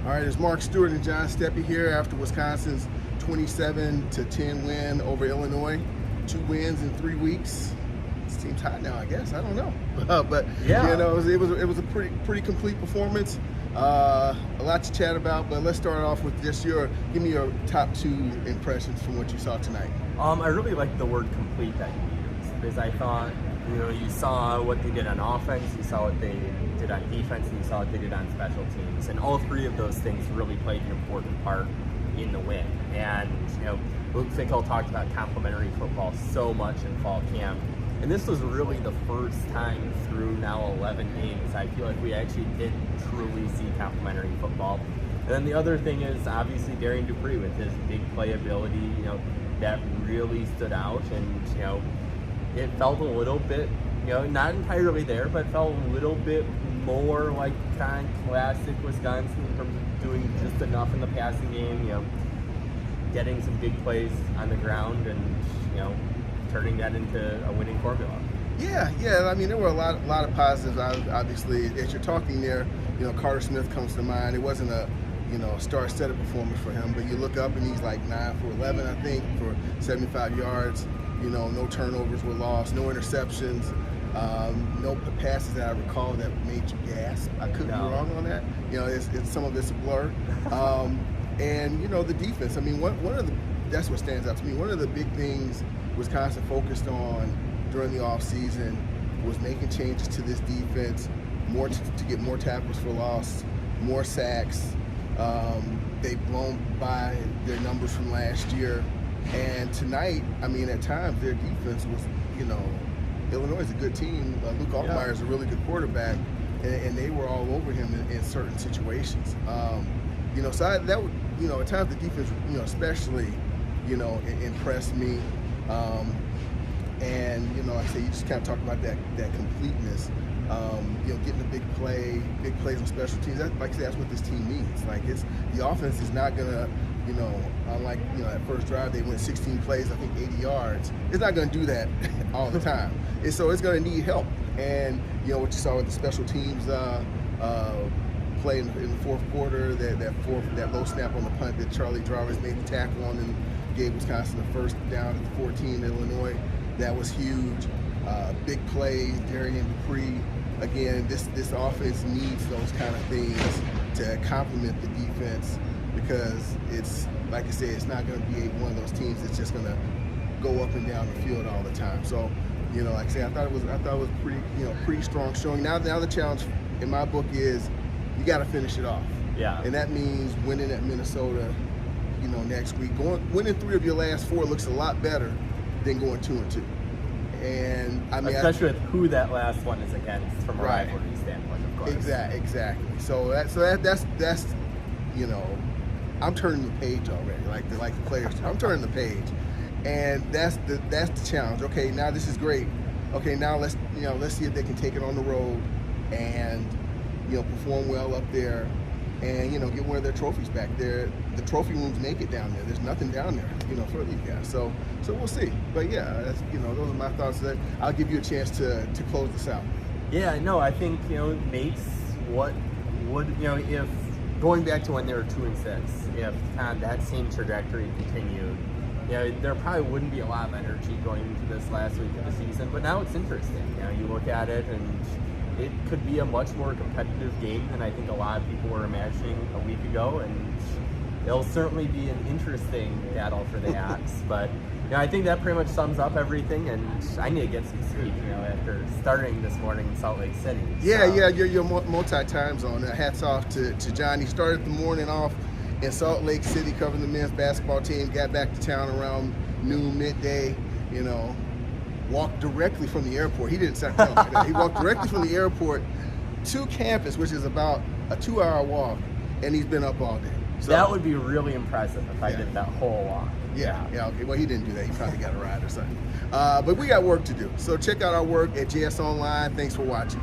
All right, it's Mark Stewart and John Steppe here after Wisconsin's 27-10 win over Illinois. 2 wins in 3 weeks. This team's hot now, I guess. I don't know, but yeah, you know, it was a pretty complete performance. A lot to chat about, but let's start off with just give me your top 2 impressions from what you saw tonight. I really liked the word complete that you used, because I thought, you saw what they did on offense, you saw what they did on defense, and you saw what they did on special teams. And all 3 of those things really played an important part in the win. And, Luke Finkel talked about complementary football so much in fall camp. And this was really the first time through now 11 games I feel like we actually did truly see complementary football. And then the other thing is obviously Darian Dupree with his big playability, that really stood out. And, it felt a little bit, not entirely there, but felt a little bit more like kind of classic Wisconsin in terms of doing just enough in the passing game, getting some big plays on the ground and, turning that into a winning formula. Yeah. I mean, there were a lot of positives. Obviously, as you're talking there, Carter Smith comes to mind. It wasn't a star-studded performance for him, but you look up and he's like 9 for 11, I think, for 75 yards. No turnovers were lost, no interceptions, no passes that I recall that made you gasp. I could be wrong on that. It's some of it's a blur. And the defense. I mean, that's what stands out to me. One of the big things Wisconsin focused on during the offseason was making changes to this defense, more to get more tackles for loss, more sacks. They've blown by their numbers from last year. And tonight, I mean, at times their defense was, Illinois is a good team. Luke Altmaier is a really good quarterback, and they were all over him in certain situations. So at times the defense, especially, impressed me. And like I say, you just kind of talk about that completeness. Getting a big plays on special teams. Like I say, that's what this team needs. Like the offense is not gonna, unlike that first drive they went 16 plays, I think 80 yards. It's not gonna do that all the time. So it's gonna need help. And what you saw with the special teams play in the fourth quarter, that low snap on the punt that Charlie Jarvis made the tackle on and gave Wisconsin the first down at the 14 Illinois. That was huge. Big plays, Darian Dupree. Again, this offense needs those kind of things to complement the defense, because it's, like I said, it's not going to be one of those teams that's just going to go up and down the field all the time. So, like I said, I thought it was pretty strong showing. Now the challenge in my book is you got to finish it off. Yeah. And that means winning at Minnesota, next week. Winning 3 of your last 4 looks a lot better than going 2-2. And I mean, especially with who that last one is against from a rivalry standpoint, of course. Exactly. So that's I'm turning the page already, like the players. I'm turning the page, and that's the challenge. Okay, now this is great. Okay, now let's see if they can take it on the road and perform well up there, and get one of their trophies back there. The trophy room's naked down there. There's nothing down there, for these guys. So we'll see. But yeah, that's, those are my thoughts. That I'll give you a chance to close this out. Yeah, no, I think Nate's what would if going back to when they were 2-6, if kind of that same trajectory continued, there probably wouldn't be a lot of energy going into this last week of the season. But now it's interesting. You look at it and it could be a much more competitive game than I think a lot of people were imagining a week ago, and it'll certainly be an interesting battle for the Axe. But I think that pretty much sums up everything, and I need to get some sleep, after starting this morning in Salt Lake City. Yeah, you're multi-time zone. Hats off to John. He started the morning off in Salt Lake City covering the men's basketball team, got back to town around noon, midday, walked directly from the airport. He didn't tell me that. He walked directly from the airport to campus, which is about a 2-hour walk, and he's been up all day. So that would be really impressive if I did that whole walk. Yeah, okay. Well, he didn't do that. He probably got a ride or something. But we got work to do. So check out our work at JS Online. Thanks for watching.